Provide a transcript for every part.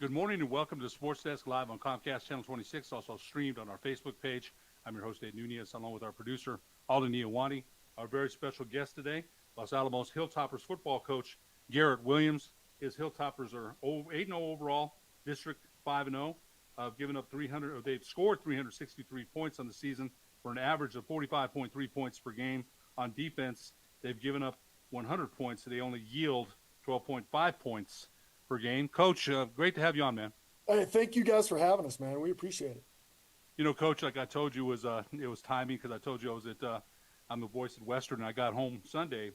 Good morning and welcome to Sports Desk Live on Comcast Channel 26, also streamed on our Facebook page. I'm your host, Ed Nunez, along with our producer, Alden Iowani. Our very special guest today, Los Alamos Hilltoppers football coach, Garret Williams. His Hilltoppers are 8-0 overall, District 5-0. Given up 300, they've scored 363 points on the season for an average of 45.3 points per game. On defense, they've given up 100 points, so they only yield 12.5 points per game. Coach, great to have you on, man. Hey, thank you guys for having us, man. We appreciate it. You know, Coach, like I told you, it was timing because I told you I was at I'm the voice at Western, and I got home Sunday,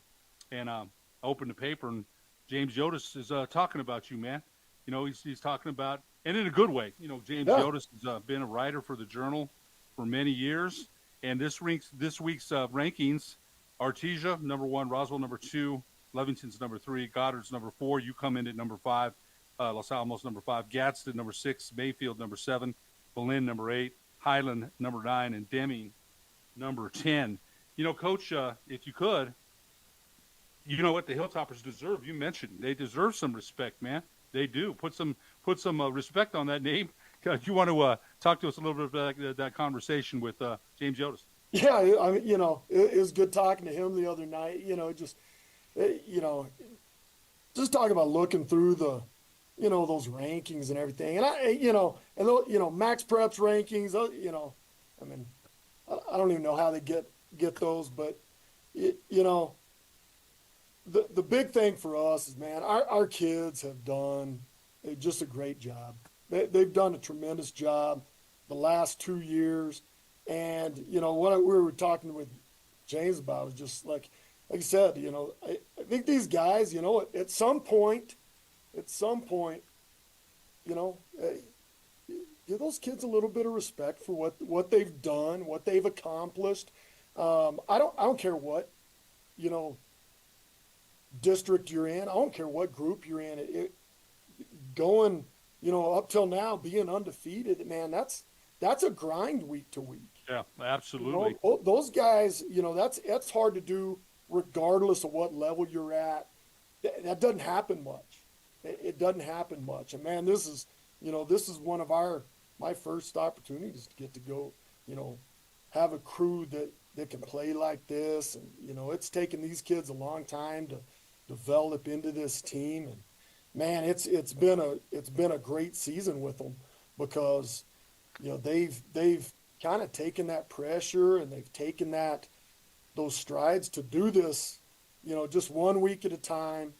and I opened the paper, and James Yotis is talking about you, man. You know, he's talking about, and in a good way. You know, James Yeah. Yotis has been a writer for the Journal for many years, and this week's rankings: Artesia number one, Roswell number two, Levington's number three, Goddard's number four. You come in at number five. Los Alamos number five, Gadsden number six, Mayfield number seven, Belen number eight, Highland number nine, and Deming number 10. You know, Coach, if you could, you know what the Hilltoppers deserve. You mentioned they deserve some respect, man. They do. Put some respect on that name. You want to talk to us a little bit about that conversation with James Yotis? Yeah, I mean, it was good talking to him the other night. You know, just talking about looking through those rankings and everything. And Max Prep's rankings, I mean, I don't even know how they get those, but the big thing for us is, man, our kids have done just a great job. They've done a tremendous job the last 2 years. And, what we were talking with James about was just like I said, I think these guys, at some point, you know, uh, give those kids a little bit of respect for what they've done, what they've accomplished. I don't care what, you know, district you're in. I don't care what group you're in. Going, up till now, being undefeated, man, that's a grind week to week. Yeah, absolutely. Those guys, that's hard to do regardless of what level you're at. That doesn't happen much. It doesn't happen much. And man, this is one of my first opportunities to get to go, have a crew that can play like this. And, it's taken these kids a long time to develop into this team. And man, it's been a great season with them because, they've kind of taken that pressure and they've taken those strides to do this, just 1 week at a time,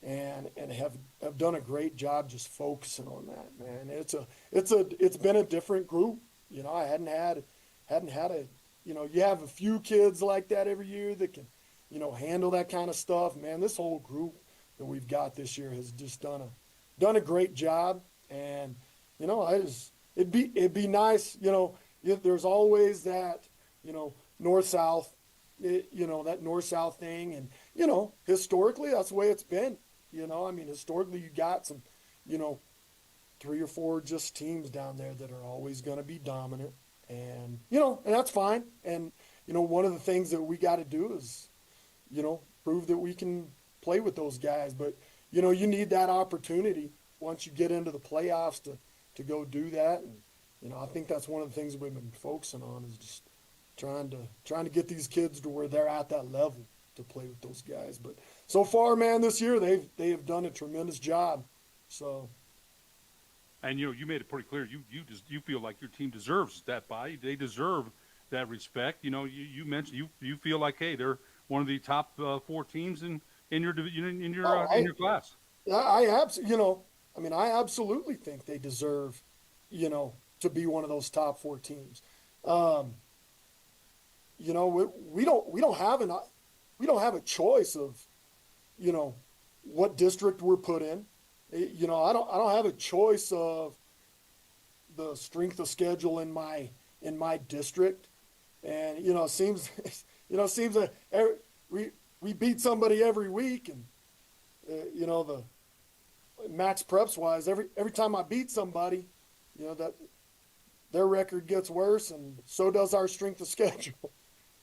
and have done a great job just focusing on that, man. It's been a different group. I hadn't had a, you have a few kids like that every year that can, handle that kind of stuff. Man, this whole group that we've got this year has just done a great job. And, it'd be nice, there's always that, north-south, that north-south thing. And, historically, that's the way it's been. I mean, historically, you got some, 3 or 4 just teams down there that are always going to be dominant. And, and that's fine. And, one of the things that we got to do is, prove that we can play with those guys. But, you need that opportunity once you get into the playoffs to go do that. And, I think that's one of the things we've been focusing on is just trying to get these kids to where they're at that level to play with those guys. But so far, man, this year they have done a tremendous job. So, And you made it pretty clear. You feel like your team deserves that bye. They deserve that respect. You mentioned you feel like, hey, they're one of the top 4 teams in your in your class. I absolutely, I absolutely think they deserve, to be one of those top 4 teams. Um, we don't have a choice of, what district we're put in. I don't have a choice of the strength of schedule in my district. And it seems that we beat somebody every week. And the max preps wise, every time I beat somebody, that their record gets worse, and so does our strength of schedule.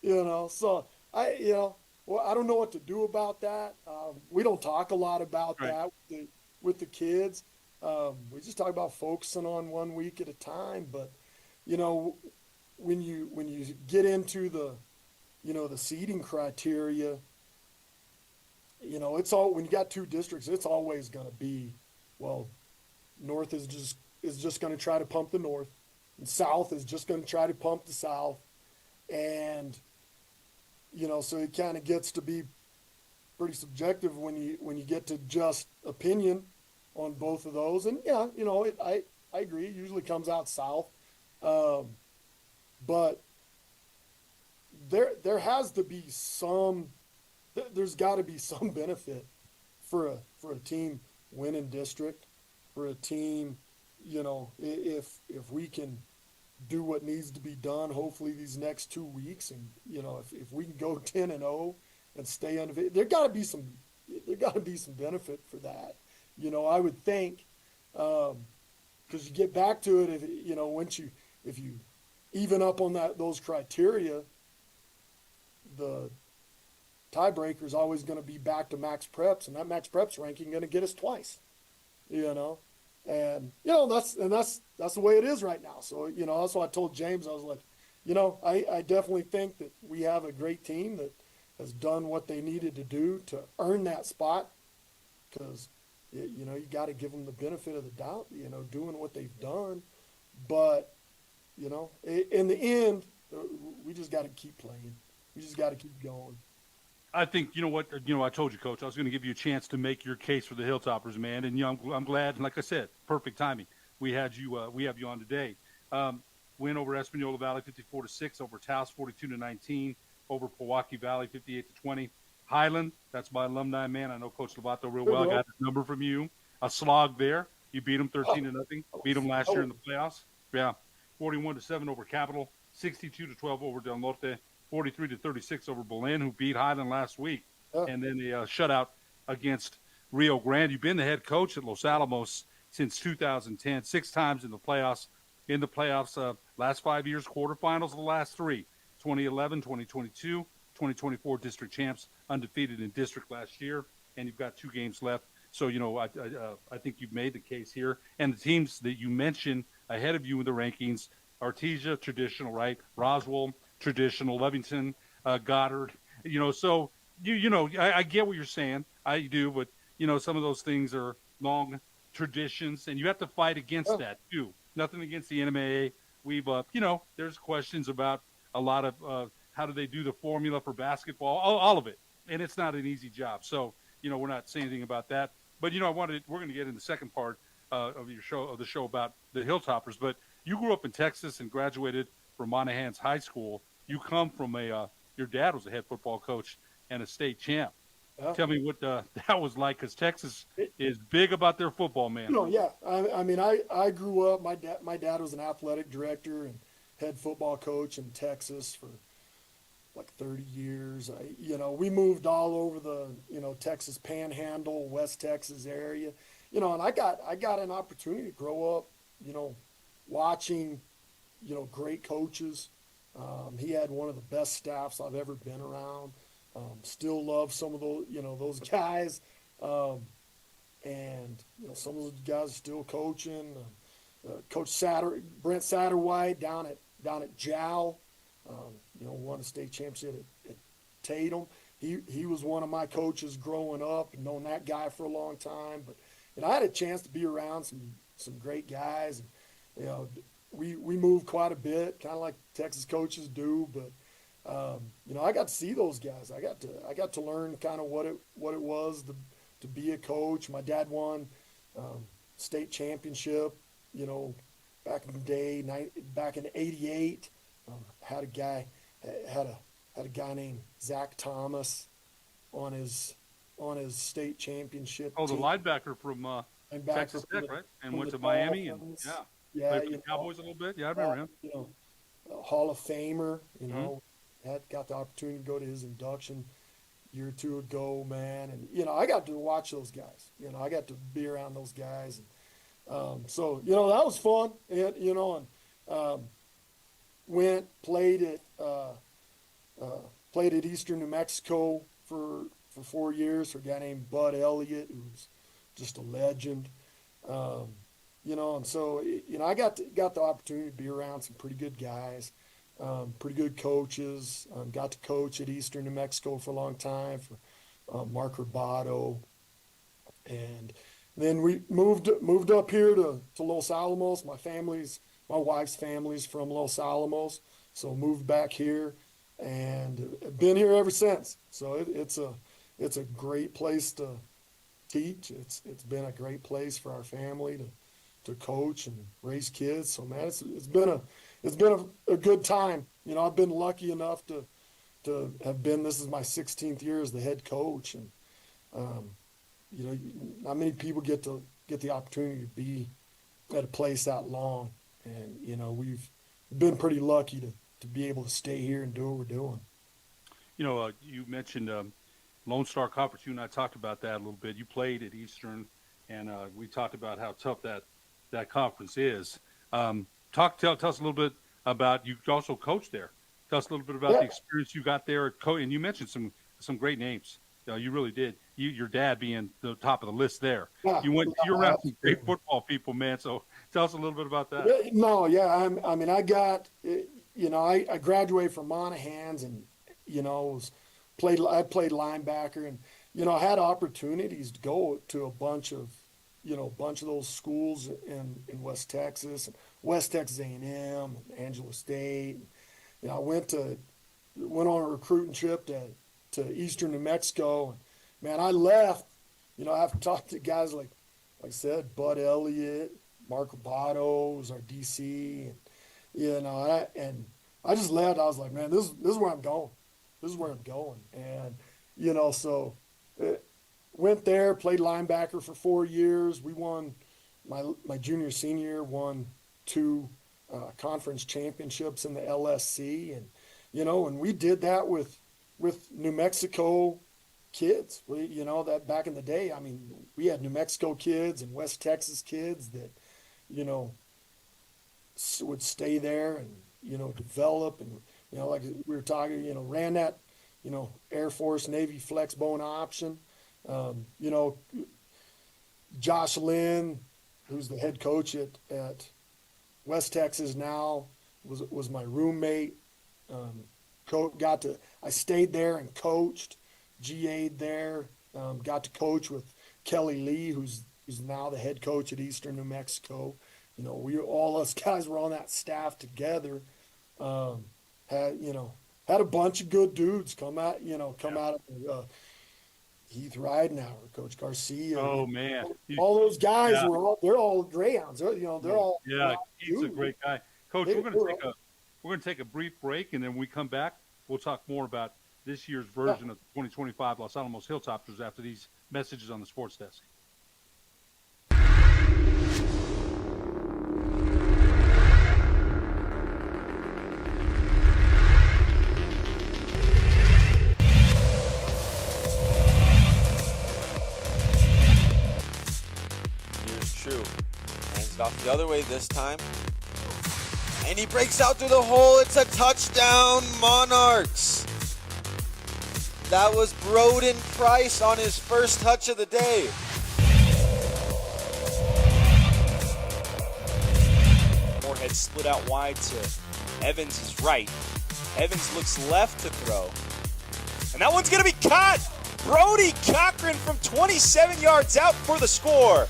So well, I don't know what to do about that. We don't talk a lot about Right. that with the kids. We just talk about focusing on one week at a time. But you know, when you get into the seeding criteria, it's all when you got two districts, it's always going to be, well, North is just going to try to pump the North, and South is just going to try to pump the South, and so it kind of gets to be pretty subjective when you get to just opinion on both of those. And yeah, I agree. It usually comes out South, um, but there has to be some. There's got to be some benefit for a team winning district, for a team, if we can do what needs to be done, hopefully these next 2 weeks, and if we can go 10-0 and stay undefeated, there got to be some benefit for that. I would think, because you get back to it, if you even up on those criteria, the tiebreaker is always going to be back to max preps, and that max preps ranking going to get us twice. you know, and that's the way it is right now. So that's why I told James. I was like, I definitely think that we have a great team that has done what they needed to do to earn that spot, because you got to give them the benefit of the doubt, doing what they've done. But in the end, we just got to keep playing. We just got to keep going. I think I told you, Coach, I was going to give you a chance to make your case for the Hilltoppers, man. And I'm glad. Like I said, perfect timing. We have you on today. Win over Espanola Valley 54-6, over Taos 42-19, over Pewaukee Valley 58-20. Highland, that's my alumni, man. I know Coach Lovato real well. I got his number from you. A slog there. You beat them 13-0. Beat them last year in the playoffs. Yeah, 41-7 over Capital, 62-12 over Del Norte. 43-36 over Belen, who beat Highland last week, and then a shutout against Rio Grande. You've been the head coach at Los Alamos since 2010, 6 times in the playoffs. Last 5 years, quarterfinals of the last 3, 2011, 2022, 2024 district champs, undefeated in district last year, and you've got 2 games left. So, I think you've made the case here. And the teams that you mentioned ahead of you in the rankings, Artesia, traditional, right? Roswell, traditional, Levington, Goddard, so I get what you're saying. I do, but some of those things are long traditions, and you have to fight against that too. Nothing against the NMAA. We've, there's questions about a lot of how do they do the formula for basketball, all of it, and it's not an easy job. So, we're not saying anything about that. But we're going to get in the second part of the show about the Hilltoppers. But you grew up in Texas and graduated from Monahans High School. You come from your dad was a head football coach and a state champ. Tell me what that was like, because Texas is big about their football, man. Yeah. I mean, I grew up. My dad was an athletic director and head football coach in Texas for like 30 years. We moved all over the Texas Panhandle, West Texas area. And I got an opportunity to grow up, watching great coaches. He had one of the best staffs I've ever been around. Still love some of those guys. And some of those guys are still coaching. Coach Brent Satterwhite down at Jow, won a state championship at Tatum. He was one of my coaches growing up, and known that guy for a long time. But I had a chance to be around some great guys, and we moved quite a bit, kind of like Texas coaches do. But I got to see those guys. I got to learn kind of what it was to be a coach. My dad won state championship, back in the day, back in '88. Had a guy named Zach Thomas on his state championship. Oh, the team. linebacker from Texas Tech, right? And went to Miami, and played for the Cowboys a little bit. Yeah, I remember him. Hall of Famer. Got the opportunity to go to his induction a year or 2 ago, man. And I got to watch those guys. I got to be around those guys, and so that was fun. And played at Eastern New Mexico for 4 years for a guy named Bud Elliott, who's just a legend. And so, I got the opportunity to be around some pretty good guys, pretty good coaches. Got to coach at Eastern New Mexico for a long time for Mark Roboto, and then we moved up here to Los Alamos. My wife's family's from Los Alamos, so moved back here, and been here ever since. So it's a great place to teach. It's been a great place for our family to coach and raise kids. So man, it's been a good time. I've been lucky enough to have been. This is my 16th year as the head coach, and not many people get the opportunity to be at a place that long. And we've been pretty lucky to be able to stay here and do what we're doing. You mentioned Lone Star Conference. You and I talked about that a little bit. You played at Eastern, and we talked about how tough that conference is. Tell us a little bit about, you also coached there. Tell us a little bit about the experience you got there and you mentioned some great names. You really did. Your dad being the top of the list there. Yeah, You're around some great football people, man. So tell us a little bit about that. No, yeah. I graduated from Monahans, and I played linebacker, and I had opportunities to go to a bunch of those schools in West Texas, and West Texas A&M, and Angelo State. I went on a recruiting trip to Eastern New Mexico, and man, I left. I've talked to guys like I said, Bud Elliott, Mark Roboto was our DC, and I just left. I was like, man, this is where I'm going. This is where I'm going, and so went there, played linebacker for 4 years. We won my junior senior year, won 2 conference championships in the LSC, and and we did that with New Mexico kids. That back in the day, we had New Mexico kids and West Texas kids that would stay there and develop, and like we were talking, ran that Air Force Navy flex bone option. Josh Lynn, who's the head coach at West Texas now, was my roommate. I stayed there and coached, GA'd there. Got to coach with Kelly Lee, who's now the head coach at Eastern New Mexico. All us guys were on that staff together. Had a bunch of good dudes come out of Heath Ridenhour, Coach Garcia. Oh man, all those guys they're all Greyhounds. They're all he's a great guy. Coach, we're going to take a brief break, and then when we come back, we'll talk more about this year's version of the 2025 Los Alamos Hilltoppers after these messages on the Sports Desk. True. Hands it off the other way this time. And he breaks out through the hole. It's a touchdown, Monarchs. That was Broden Price on his first touch of the day. Moorhead split out wide to Evans' right. Evans looks left to throw. And that one's going to be caught. Brody Cochran from 27 yards out for the score.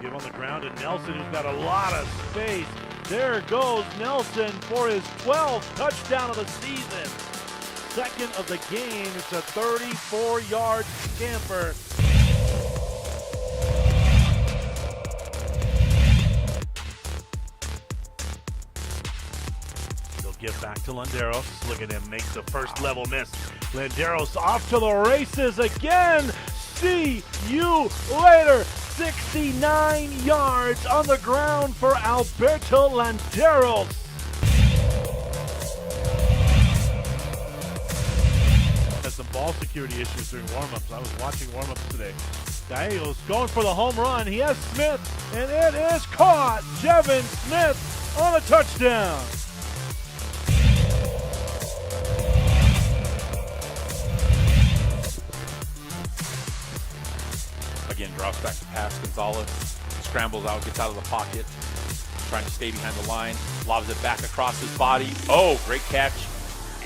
Give on the ground to Nelson, who's got a lot of space. There goes Nelson for his 12th touchdown of the season. Second of the game. It's a 34-yard scamper. He'll get back to Landeros. Look at him, makes the first level miss. Landeros off to the races again. See you later. 69 yards on the ground for Alberto Landeros. Had some ball security issues during warm-ups. I was watching warm-ups today. Gallegos going for the home run. He has Smith, and it is caught. Jevin Smith on a touchdown. Again, drops back to pass. Gonzalez scrambles out, gets out of the pocket, trying to stay behind the line, lobs it back across his body. Oh, great catch.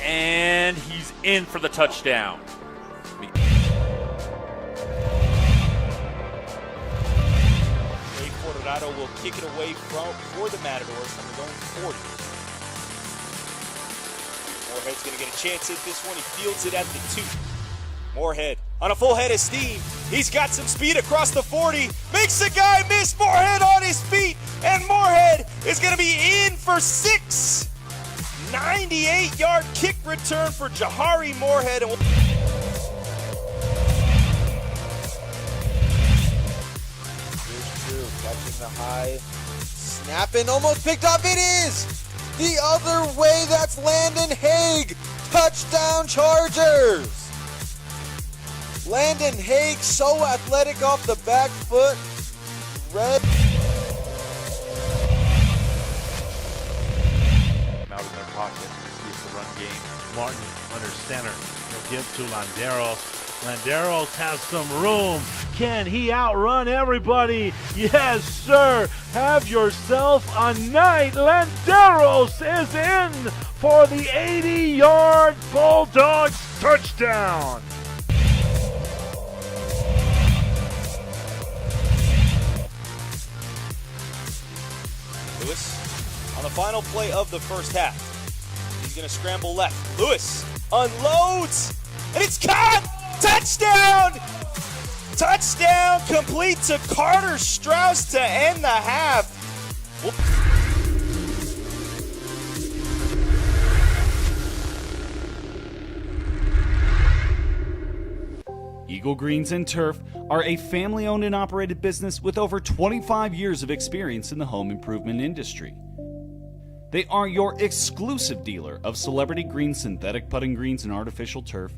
And he's in for the touchdown. Ray Coronado will kick it away for the Matadors from his own 40. Moorhead's going to get a chance at this one. He fields it at the 2. Moorhead on a full head of steam. He's got some speed across the 40. Makes the guy miss. Moorhead on his feet. And Moorhead is going to be in for 6. 98-yard kick return for Jahari Moorhead. Here's Drew catching the high. Snapping, almost picked up. It is! The other way, that's Landon Haig. Touchdown Chargers! Landon Haig, so athletic off the back foot. Red. Out in their pocket. See if the run game. Martin under center. He'll give to Landeros. Landeros has some room. Can he outrun everybody? Yes, sir. Have yourself a night. Landeros is in for the 80-yard Bulldogs touchdown. Lewis on the final play of the first half. He's going to scramble left. Lewis unloads, and it's caught! Touchdown! Touchdown complete to Carter Strauss to end the half. Eagle Greens and Turf are a family-owned and operated business with over 25 years of experience in the home improvement industry. They are your exclusive dealer of celebrity green, synthetic putting greens, and artificial turf.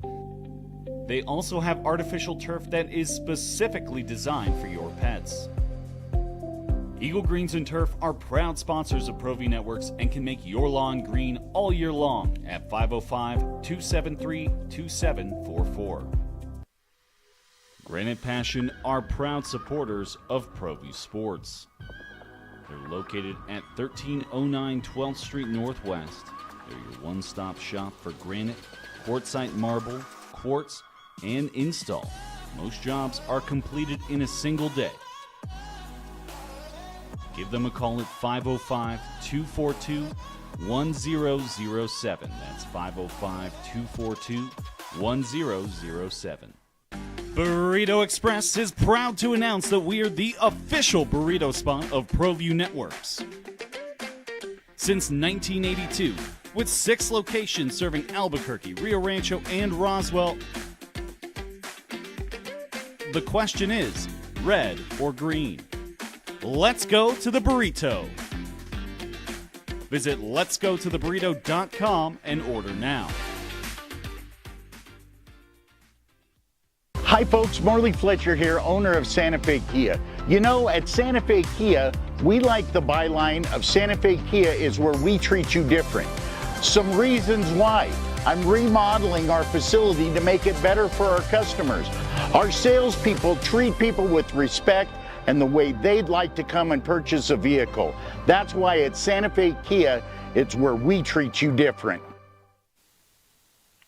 They also have artificial turf that is specifically designed for your pets. Eagle Greens and Turf are proud sponsors of ProView Networks and can make your lawn green all year long at 505-273-2744. Granite Passion are proud supporters of ProView Sports. They're located at 1309 12th Street Northwest. They're your one-stop shop for granite, quartzite marble, quartz, and install. Most jobs are completed in a single day. Give them a call at 505-242-1007. That's 505-242-1007. Burrito Express is proud to announce that we are the official burrito spot of ProView Networks. Since 1982, with 6 locations serving Albuquerque, Rio Rancho, and Roswell, the question is, red or green? Let's go to the burrito. Visit letsgototheburrito.com and order now. Hi folks, Marley Fletcher here, owner of Santa Fe Kia. You know, at Santa Fe Kia, we like the byline of Santa Fe Kia is where we treat you different. Some reasons why. I'm remodeling our facility to make it better for our customers. Our salespeople treat people with respect and the way they'd like to come and purchase a vehicle. That's why at Santa Fe Kia, it's where we treat you different.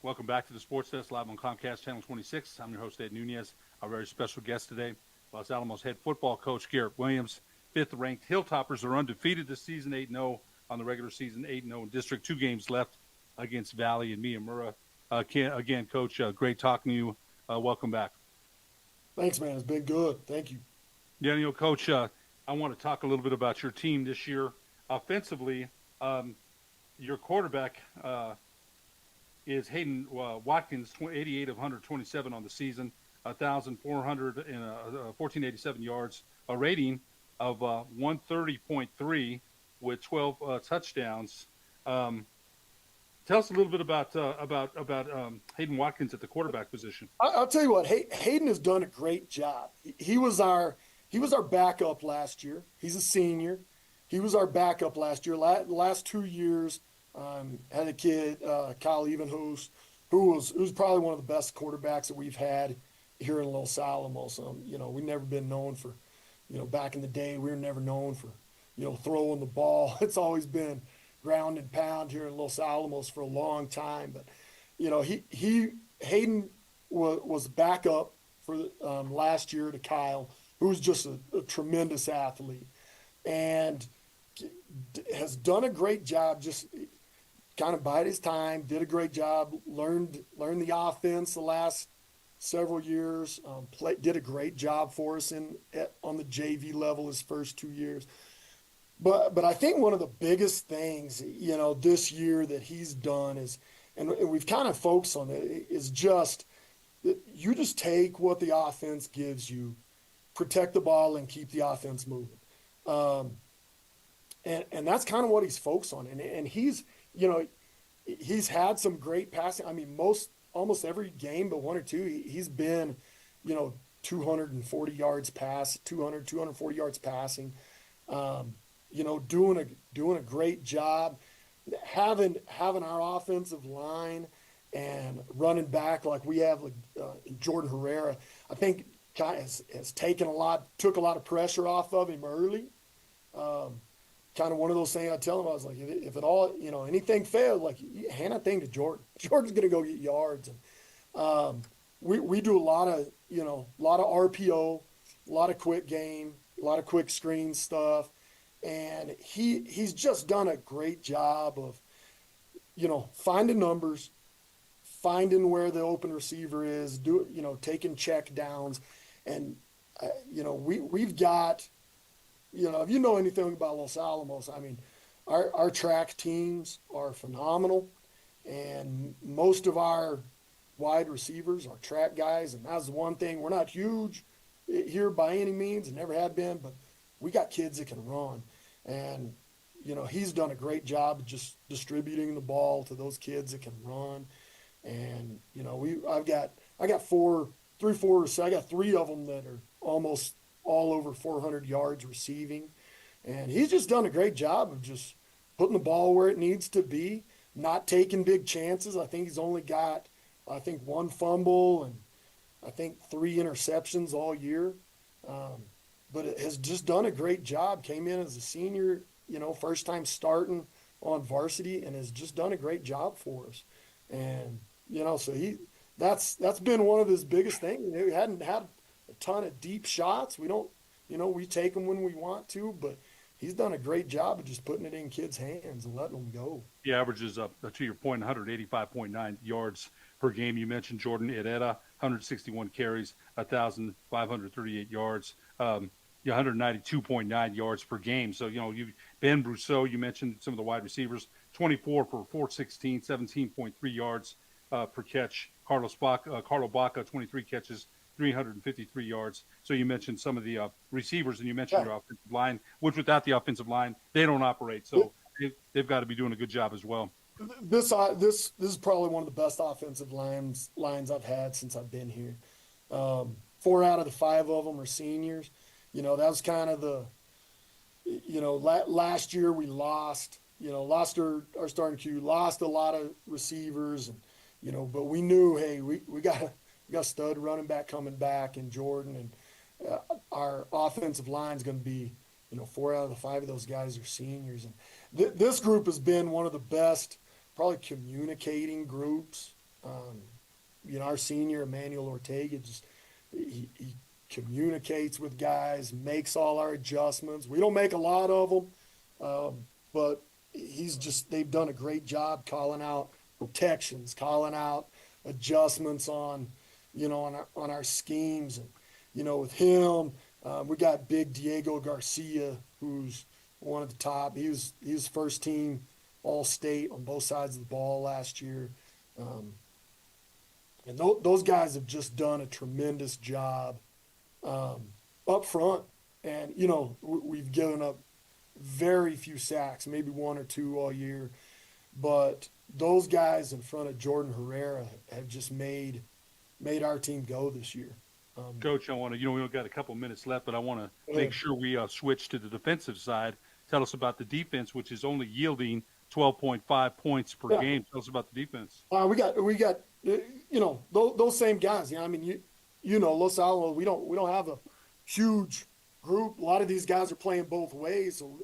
Welcome back to the Sports Desk, live on Comcast Channel 26. I'm your host, Ed Nunez. Our very special guest today, Los Alamos head football coach Garret Williams. 5th-ranked Hilltoppers are undefeated this season, 8-0 on the regular season, 8-0 in district. 2 games left against Valley and Miyamura. Again, Coach, great talking to you. Welcome back. Thanks, man. It's been good. Thank you. Yeah, you know, Coach, I want to talk a little bit about your team this year. Offensively, your quarterback is Hayden Watkins, 88 of 127 on the season, 1,400 and 1,487 yards, a rating of 130.3 with 12 touchdowns. Tell us a little bit about Hayden Watkins at the quarterback position. I'll tell you what, Hayden has done a great job. He was our backup last year. He's a senior. He was our backup last year. Last 2 years, had a kid, Kyle Evenhouse, who was probably one of the best quarterbacks that we've had here in Los Alamos. You know, we've never been known for, you know, back in the day, we were never known for, you know, throwing the ball. It's always been ground and pound here in Los Alamos for a long time. But, you know, Hayden was backup for last year to Kyle, who's just a tremendous athlete and has done a great job, just kind of bided his time, did a great job, learned the offense the last several years, did a great job for us on the JV level his first 2 years. But I think one of the biggest things, you know, this year that he's done is, and we've kind of focused on it, is just that you just take what the offense gives you, protect the ball, and keep the offense moving. And that's kind of what he's focused on. And he's, you know, he's had some great passing. I mean, almost every game but one or two, he's been, you know, 240 yards pass, 240 yards passing. You know, doing a great job, having our offensive line and running back like we have, like Jordan Herrera, I think has took a lot of pressure off of him early. Kind of one of those things I tell him, I was like, if it all, you know, anything failed, like hand that thing to Jordan. Jordan's going to go get yards. And we do a lot of RPO, a lot of quick game, a lot of quick screen stuff. And he's just done a great job of, you know, finding numbers, finding where the open receiver is, taking check downs. And, you know, we've got, you know, if you know anything about Los Alamos, I mean, our track teams are phenomenal. And most of our wide receivers are track guys. And that's the one thing. We're not huge here by any means and never have been, but we got kids that can run. And, you know, he's done a great job of just distributing the ball to those kids that can run. And, you know, I got three of them that are almost all over 400 yards receiving. And he's just done a great job of just putting the ball where it needs to be, not taking big chances. I think he's only got, one fumble and I think 3 interceptions all year. But it has just done a great job. Came in as a senior, you know, first time starting on varsity, and has just done a great job for us. And, you know, so that's been one of his biggest things. We hadn't had a ton of deep shots. We don't, you know, we take them when we want to, but he's done a great job of just putting it in kids' hands and letting them go. He averages up, to your point, 185.9 yards per game. You mentioned Jordan Herrera, 161 carries, 1,538 yards. 192.9 yards per game. So, you know, Ben Brousseau, you mentioned some of the wide receivers, 24 for 416, 17.3 yards per catch. Carlo Baca, 23 catches, 353 yards. So you mentioned some of the receivers, and you mentioned your offensive line, which without the offensive line, they don't operate. So they've got to be doing a good job as well. This is probably one of the best offensive lines I've had since I've been here. 4 out of the 5 of them are seniors. You know, that was kind of last year we lost our starting queue, lost a lot of receivers, and, you know, but we knew, hey, we got a stud running back coming back in Jordan, and our offensive line is going to be, you know, 4 out of the 5 of those guys are seniors. And this group has been one of the best, probably communicating groups. You know, our senior, Emmanuel Ortega, just, he communicates with guys, makes all our adjustments. We don't make a lot of them, but they've done a great job calling out protections, calling out adjustments on our schemes. And, you know, with him, we got big Diego Garcia, who's one of the top. He was first team All-State on both sides of the ball last year. And those guys have just done a tremendous job up front. And, you know, we've given up very few sacks, maybe 1 or 2 all year. But those guys in front of Jordan Herrera have just made our team go this year. Coach, I want to, you know, we only got a couple minutes left, but I want to make sure we switch to the defensive side. Tell us about the defense, which is only yielding 12.5 points per game. Tell us about the defense. We got you know, those same guys. You know, I mean, Los Alamos, we don't have a huge group. A lot of these guys are playing both ways. So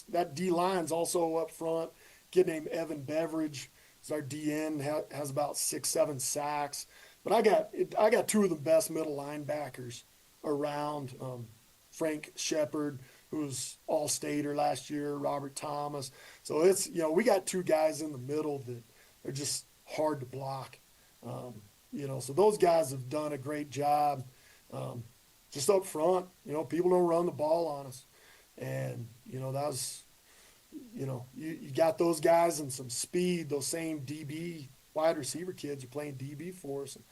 that D line's also up front. Kid named Evan Beveridge is our DN, has about 6-7 sacks. But I got two of the best middle linebackers around. Frank Shepard, who's all-stater last year, Robert Thomas. So it's, we got two guys in the middle that are just hard to block. So those guys have done a great job. Just up front, people don't run the ball on us. And, that was, you got those guys and some speed, those same DB wide receiver kids are playing DB for us. And,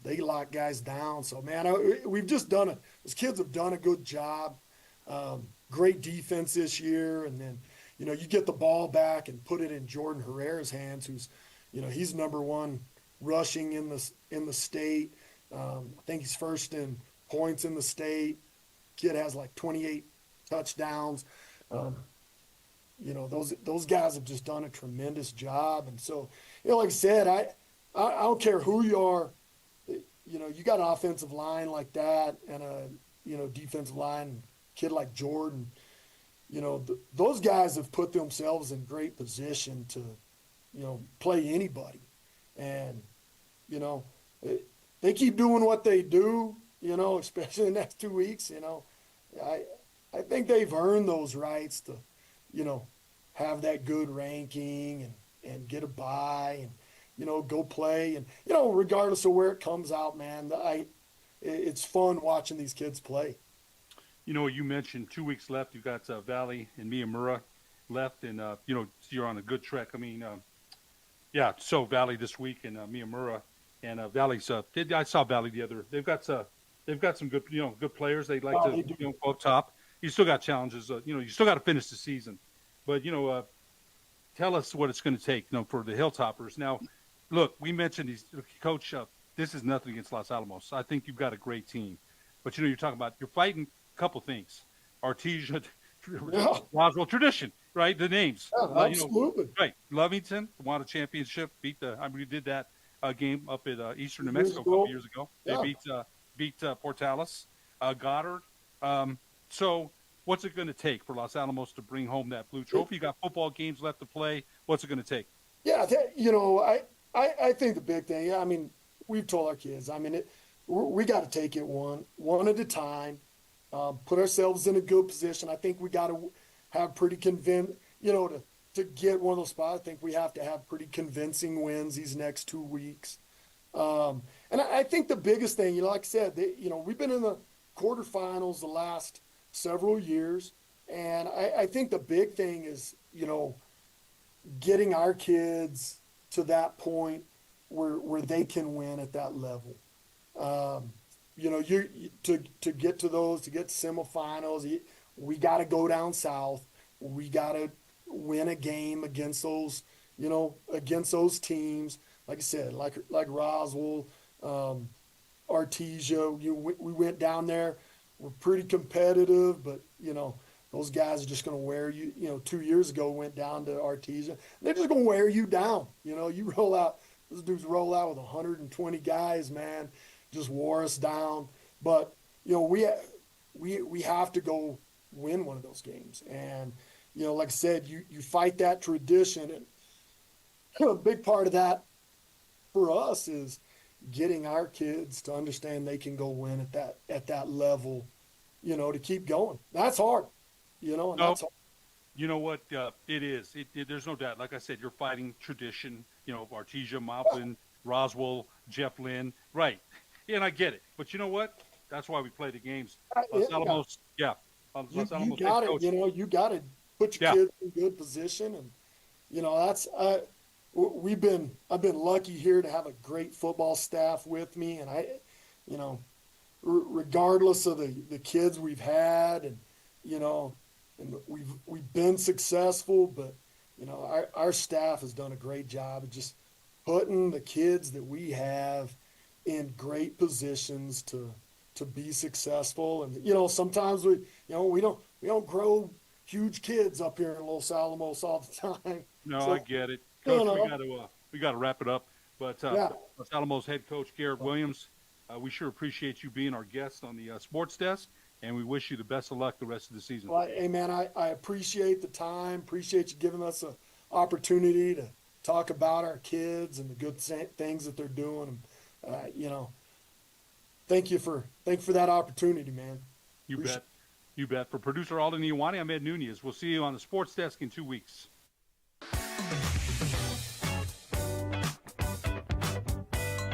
they lock guys down. So, man, we've just those kids have done a good job. Great defense this year. And then, you get the ball back and put it in Jordan Herrera's hands, who's, he's number one rushing in the state. I think he's first in points in the state. Kid has like 28 touchdowns. Those guys have just done a tremendous job. And so, like I said, I don't care who you are. You got an offensive line like that and a defensive line kid like Jordan. Those guys have put themselves in great position to, play anybody. And, they keep doing what they do, especially in the next 2 weeks, I think they've earned those rights to, have that good ranking and get a bye and, go play. And, regardless of where it comes out, man, it's fun watching these kids play. You mentioned 2 weeks left. You've got Valley and Miyamura left, and, you're on a good trek. I mean, so Valley this week and Miyamura. And Valley's I saw Valley they've got some good good players. They like to go up top. You still got challenges. You still got to finish the season, but tell us what it's going to take for the Hilltoppers. Now, look, we mentioned these, Coach. This is nothing against Los Alamos. I think you've got a great team, but you're talking about you're fighting a couple things. Artesia, Roswell tradition, right? The names, absolutely, right? Lovington won a championship, we did that game up at Eastern New Mexico a couple years ago. They beat Portales, Goddard. So what's it going to take for Los Alamos to bring home that blue trophy? You got football games left to play. What's it going to take? Yeah, I think the big thing, I mean, we've told our kids, we got to take it one at a time, put ourselves in a good position. I think we got to have pretty convinced, to get one of those spots. I think we have to have pretty convincing wins these next 2 weeks. And I think the biggest thing, like I said, we've been in the quarterfinals the last several years. And I think the big thing is, getting our kids to that point where they can win at that level. To get to those, to get to semifinals, we got to go down south. We got to win a game against those teams. Like I said, like Roswell, Artesia. We went down there. We're pretty competitive, but those guys are just going to wear you. 2 years ago, went down to Artesia. They're just going to wear you down. You roll out. Those dudes roll out with 120 guys, man. Just wore us down. But we have to go win one of those games. And like I said, you fight that tradition, and a big part of that for us is getting our kids to understand they can go win at that level, to keep going. That's hard, and that's hard. You know what? It is. There's no doubt. Like I said, you're fighting tradition. Artesia, Maupin, Roswell, Jeff Lynn. Right. And I get it. But you know what? That's why we play the games. Los Alamos, you got it. You got to put your kids in good position. And, that's I've been lucky here to have a great football staff with me. And regardless of the kids we've had and we've been successful, but our staff has done a great job of just putting the kids that we have in great positions to be successful. And sometimes we don't grow huge kids up here in Los Alamos all the time. No, so, I get it, Coach. We got to wrap it up. But Los Alamos head coach Garret Williams, We sure appreciate you being our guest on the sports desk, and we wish you the best of luck the rest of the season. Well, hey, man, I appreciate the time. Appreciate you giving us an opportunity to talk about our kids and the good things that they're doing. You know, thank you for that opportunity, man. You bet. For producer Alden Iwani, I'm Ed Nunez. We'll see you on the sports desk in 2 weeks.